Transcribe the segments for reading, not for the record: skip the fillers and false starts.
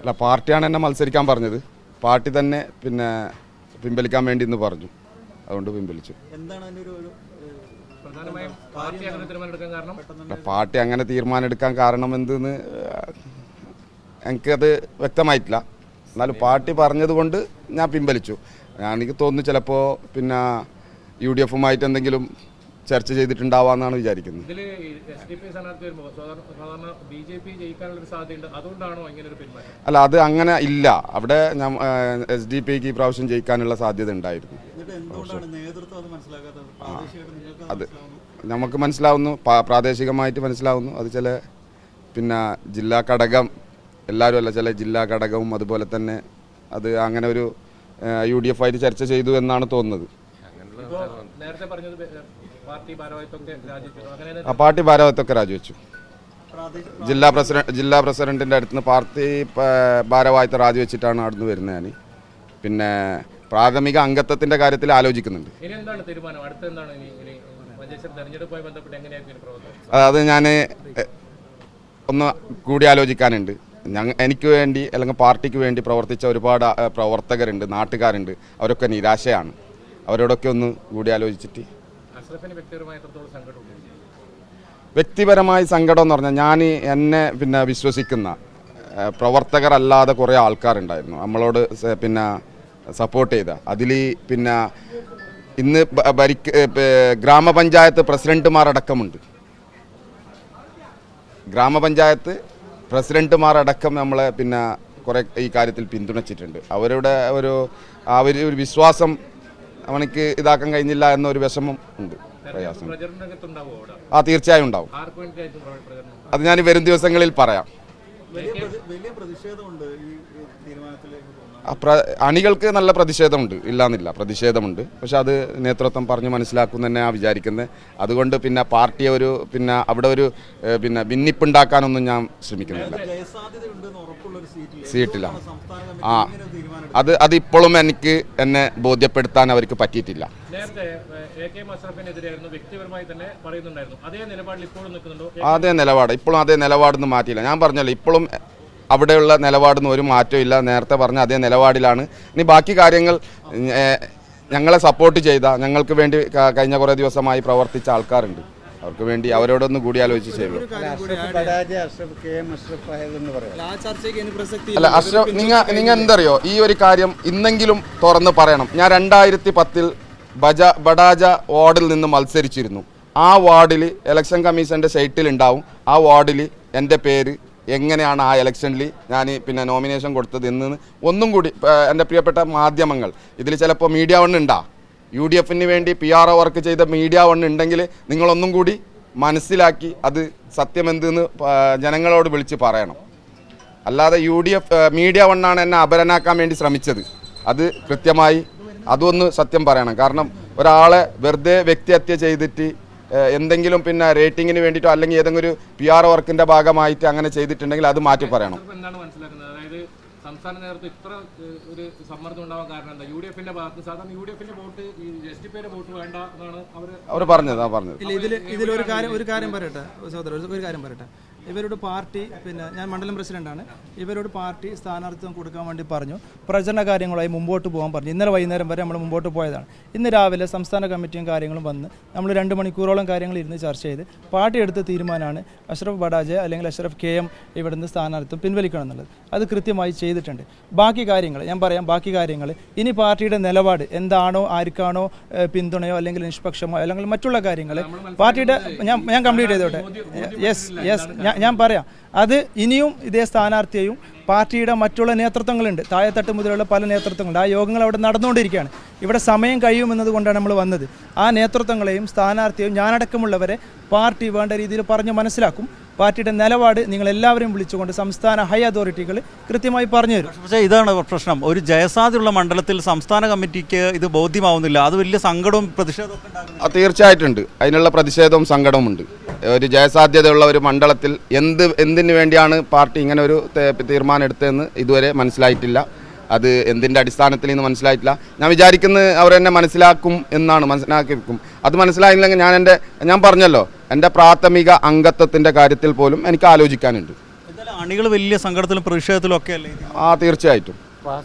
അല്ല, പാർട്ടിയാണ് എന്നെ മത്സരിക്കാൻ പറഞ്ഞത്. പാർട്ടി തന്നെ പിന്നെ പിൻവലിക്കാൻ വേണ്ടി ഇന്ന് പറഞ്ഞു, അതുകൊണ്ട് പിൻവലിച്ചു. പാർട്ടി അങ്ങനെ തീരുമാനം എടുക്കാൻ കാരണം എന്തെന്ന് എനിക്കത് വ്യക്തമായിട്ടില്ല. എന്നാലും പാർട്ടി പറഞ്ഞതുകൊണ്ട് ഞാൻ പിൻവലിച്ചു. എനിക്ക് തോന്നുന്നു ചിലപ്പോൾ പിന്നെ UDF-ഉമായിട്ട് എന്തെങ്കിലും ചർച്ച ചെയ്തിട്ടുണ്ടാവാന്നാണ് വിചാരിക്കുന്നത്. അല്ല, അത് അങ്ങനെ ഇല്ല. അവിടെ SDP-ക്ക് പ്രാവശ്യം ജയിക്കാനുള്ള സാധ്യത ഉണ്ടായിരുന്നു. അത് നമുക്ക് മനസ്സിലാവുന്നു, പ്രാദേശികമായിട്ട് മനസ്സിലാവുന്നു. അത് ചില പിന്നെ ജില്ലാ ഘടകം എല്ലാവരും അല്ല, ചില ജില്ലാ ഘടകവും അതുപോലെ തന്നെ അത് അങ്ങനെ ഒരു UDF-ആയിട്ട് ചർച്ച ചെയ്തു എന്നാണ് തോന്നുന്നത്. പാർട്ടി ഭാരവാഹിത്വമൊക്കെ രാജിവെച്ചു. ജില്ലാ പ്രസിഡന്റിന്റെ അടുത്ത് നിന്ന് പാർട്ടി ഭാരവാഹിത്വം രാജിവെച്ചിട്ടാണ് അവിടുന്ന് വരുന്നത്. ഞാൻ പിന്നെ പ്രാഥമിക അംഗത്വത്തിന്റെ കാര്യത്തിൽ ആലോചിക്കുന്നുണ്ട്. അത് ഞാൻ ഒന്ന് കൂടിയാലോചിക്കാനുണ്ട്. എനിക്ക് വേണ്ടി അല്ലെങ്കിൽ പാർട്ടിക്ക് വേണ്ടി പ്രവർത്തിച്ച ഒരുപാട് പ്രവർത്തകരുണ്ട്, നാട്ടുകാരുണ്ട്. അവരൊക്കെ നിരാശയാണ്. അവരോടൊക്കെ ഒന്ന് കൂടിയാലോചിച്ചിട്ട്. വ്യക്തിപരമായി സങ്കടം എന്ന് പറഞ്ഞാൽ ഞാൻ എന്നെ പിന്നെ വിശ്വസിക്കുന്ന പ്രവർത്തകരല്ലാതെ കുറേ ആൾക്കാരുണ്ടായിരുന്നു നമ്മളോട് പിന്നെ സപ്പോർട്ട് ചെയ്ത. അതിൽ പിന്നെ ഇന്ന് ഗ്രാമപഞ്ചായത്ത് പ്രസിഡന്റുമാരടക്കമുണ്ട്. ഗ്രാമപഞ്ചായത്ത് പ്രസിഡന്റുമാരടക്കം നമ്മളെ പിന്നെ കുറേ ഈ കാര്യത്തിൽ പിന്തുണച്ചിട്ടുണ്ട്. അവരുടെ ഒരു വിശ്വാസം അവനക്ക് ഇതാക്കാൻ കഴിഞ്ഞില്ല എന്നൊരു വിഷമം ഉണ്ട്, പ്രയാസം. തീർച്ചയായും ഉണ്ടാവും. അത് ഞാൻ വരും ദിവസങ്ങളിൽ പറയാം. അണികൾക്ക് നല്ല പ്രതിഷേധമുണ്ട്, ഇല്ലാന്നില്ല, പ്രതിഷേധമുണ്ട്. പക്ഷെ അത് നേതൃത്വം പറഞ്ഞ് മനസ്സിലാക്കും തന്നെ ഞാൻ വിചാരിക്കുന്നത്. അതുകൊണ്ട് പിന്നെ പാർട്ടിയെ ഒരു പിന്നെ അവിടെ ഒരു പിന്നെ ഭിന്നിപ്പുണ്ടാക്കാനൊന്നും ഞാൻ ശ്രമിക്കുന്നില്ല. സീറ്റില്ല. അത് ഇപ്പോഴും എന്നെ ബോധ്യപ്പെടുത്താൻ അവർക്ക് പറ്റിയിട്ടില്ല. അതേ നിലപാട് ഇപ്പോഴും അതേ നിലപാടൊന്നും മാറ്റിയില്ല. ഞാൻ പറഞ്ഞല്ലോ, ഇപ്പോഴും അവിടെയുള്ള നിലപാടൊന്നും ഒരു മാറ്റവും ഇല്ല. നേരത്തെ പറഞ്ഞ അതേ നിലപാടിലാണ്. ഇനി ബാക്കി കാര്യങ്ങൾ ഞങ്ങളെ സപ്പോർട്ട് ചെയ്ത, ഞങ്ങൾക്ക് വേണ്ടി കഴിഞ്ഞ കുറേ ദിവസമായി പ്രവർത്തിച്ച ആൾക്കാരുണ്ട്. അവർക്ക് വേണ്ടി അവരോടൊന്ന് കൂടിയാലോചിച്ച് ചെയ്തു. അല്ല, അഷ്റഫ് നിങ്ങൾ എന്തറിയോ, ഈ ഒരു കാര്യം ഇന്നെങ്കിലും തുറന്ന് പറയണം. ഞാൻ 2010 ബഡാജ വാർഡിൽ നിന്ന് മത്സരിച്ചിരുന്നു. ആ വാർഡിൽ ഇലക്ഷൻ കമ്മീഷൻ്റെ സൈറ്റിൽ ഉണ്ടാവും. ആ വാർഡിൽ എൻ്റെ പേര് എങ്ങനെയാണ് ആ ഇലക്ഷനിൽ ഞാൻ പിന്നെ നോമിനേഷൻ കൊടുത്തത് എന്ന് ഒന്നും കൂടി എൻ്റെ പ്രിയപ്പെട്ട മാധ്യമങ്ങൾ, ഇതിൽ ചിലപ്പോൾ മീഡിയ വണ്ണ് ഉണ്ടാ, UDF-ന് വേണ്ടി PRO വർക്ക് ചെയ്ത മീഡിയ വണ്ണ് ഉണ്ടെങ്കിൽ നിങ്ങളൊന്നും കൂടി മനസ്സിലാക്കി അത് സത്യമെന്തെന്ന് ജനങ്ങളോട് വിളിച്ച് പറയണം. അല്ലാതെ മീഡിയ വണ്ണാണ് എന്നെ അപരനാക്കാൻ വേണ്ടി ശ്രമിച്ചത്. അത് കൃത്യമായി അതൊന്ന് സത്യം പറയണം. കാരണം ഒരാളെ വെറുതെ വ്യക്തിഹത്യ ചെയ്തിട്ട് എന്തെങ്കിലും പിന്നെ റേറ്റിങ്ങിന് വേണ്ടിയിട്ടോ അല്ലെങ്കിൽ ഏതെങ്കിലും ഒരു PRO വർക്കിന്റെ ഭാഗമായിട്ട് അങ്ങനെ ചെയ്തിട്ടുണ്ടെങ്കിൽ അത് മാറ്റി പറയണം. സംസ്ഥാന നേതൃത്വം ഇത്ര ഒരു സമ്മർദ്ദം ഉണ്ടാവാൻ കാരണം എന്താ? UDF-ന്റെ ഭാഗത്ത് സാധാരണ UDF-ന്റെ വോട്ട് ഈ SDP-യുടെ വോട്ട് വേണ്ട എന്നാണ് അവർ പറഞ്ഞത്. ഒരു കാര്യം പറയട്ടെ സഹോദരൻ, ഒരു കാര്യം പറയട്ടെ. ഇവരോട് പാർട്ടി പിന്നെ ഞാൻ മണ്ഡലം പ്രസിഡന്റാണ്. ഇവരോട് പാർട്ടി സ്ഥാനാർത്ഥിത്വം കൊടുക്കാൻ വേണ്ടി പറഞ്ഞു. പ്രചരണ കാര്യങ്ങളായി മുമ്പോട്ട് പോകാൻ പറഞ്ഞു. ഇന്നലെ വൈകുന്നേരം വരെ നമ്മൾ മുമ്പോട്ട് പോയതാണ്. ഇന്ന് രാവിലെ സംസ്ഥാന കമ്മിറ്റിയും കാര്യങ്ങളും വന്ന് നമ്മൾ 2 മണിക്കൂറോളം കാര്യങ്ങൾ ഇരുന്ന് ചർച്ച ചെയ്ത് പാർട്ടി എടുത്ത തീരുമാനമാണ് അഷ്റഫ് ബഡാജ അല്ലെങ്കിൽ അഷ്റഫ് KM ഇവിടുന്ന് സ്ഥാനാർത്ഥിത്വം പിൻവലിക്കണം എന്നുള്ളത്. അത് കൃത്യമായി ചെയ്തിട്ടുണ്ട്. ബാക്കി കാര്യങ്ങൾ ഞാൻ പറയാം. ബാക്കി കാര്യങ്ങൾ ഇനി പാർട്ടിയുടെ നിലപാട് എന്താണോ, ആർക്കാണോ പിന്തുണയോ അല്ലെങ്കിൽ നിഷ്പക്ഷമോ അല്ലെങ്കിൽ മറ്റുള്ള കാര്യങ്ങൾ പാർട്ടിയുടെ ഞാൻ കംപ്ലീറ്റ് ചെയ്തോട്ടെ. ഞാൻ പറയാം. അത് ഇനിയും ഇതേ സ്ഥാനാർത്ഥിയെയും പാർട്ടിയുടെ മറ്റുള്ള നേതൃത്വങ്ങളുണ്ട്, താഴെത്തട്ട് മുതലുള്ള പല നേതൃത്വങ്ങളുണ്ട്. ആ യോഗങ്ങൾ അവിടെ നടന്നുകൊണ്ടിരിക്കുകയാണ്. ഇവിടെ സമയം കഴിയുമെന്നത് കൊണ്ടാണ് നമ്മൾ വന്നത്. ആ നേതൃത്വങ്ങളെയും സ്ഥാനാർത്ഥിയെയും ഞാനടക്കമുള്ളവരെ പാർട്ടി വേണ്ട രീതിയിൽ പറഞ്ഞ് മനസ്സിലാക്കും. പാർട്ടിയുടെ നിലപാട് നിങ്ങളെല്ലാവരെയും വിളിച്ചുകൊണ്ട് സംസ്ഥാന ഹൈ അതോറിറ്റികൾ കൃത്യമായി പറഞ്ഞു തരും. പക്ഷേ ഇതാണ് പ്രശ്നം. ഒരു ജയസാധ്യതയുള്ള മണ്ഡലത്തിൽ സംസ്ഥാന കമ്മിറ്റിക്ക് ഇത് ബോധ്യമാവുന്നില്ല. അത് വലിയ സങ്കടവും പ്രതിഷേധവും തീർച്ചയായിട്ടുണ്ട്. അതിനുള്ള പ്രതിഷേധവും സങ്കടവും ഉണ്ട്. ഒരു ജയസാധ്യതയുള്ള ഒരു മണ്ഡലത്തിൽ എന്തിനു വേണ്ടിയാണ് പാർട്ടി ഇങ്ങനെ ഒരു തീരുമാനം എടുത്തതെന്ന് ഇതുവരെ മനസ്സിലായിട്ടില്ല. അത് എന്തിൻ്റെ അടിസ്ഥാനത്തിൽ നിന്ന് മനസ്സിലായിട്ടില്ല. ഞാൻ വിചാരിക്കുന്നത് അവരെന്നെ മനസ്സിലാക്കും എന്നാണ്, മനസ്സിലാക്കിയിരിക്കും. അത് മനസ്സിലായില്ലെങ്കിൽ ഞാൻ പറഞ്ഞല്ലോ, എൻ്റെ പ്രാഥമിക അംഗത്വത്തിൻ്റെ കാര്യത്തിൽ പോലും എനിക്ക് ആലോചിക്കാനുണ്ട്. അണികൾ വലിയ സങ്കടത്തിലും പ്രതിഷേധത്തിലും ഒക്കെ അല്ലേ ആ തീർച്ചയായിട്ടും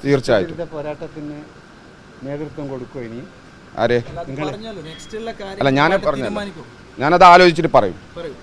തീർച്ചയായിട്ടും പോരാട്ടത്തിന് നേതൃത്വം കൊടുക്കും ഇനി ആരെ പറഞ്ഞല്ലോ നെക്സ്റ്റ് ഉള്ള അല്ല ഞാനേ കാര്യം പറഞ്ഞു ഞാനത് ആലോചിച്ചിട്ട് പറയും പറയൂ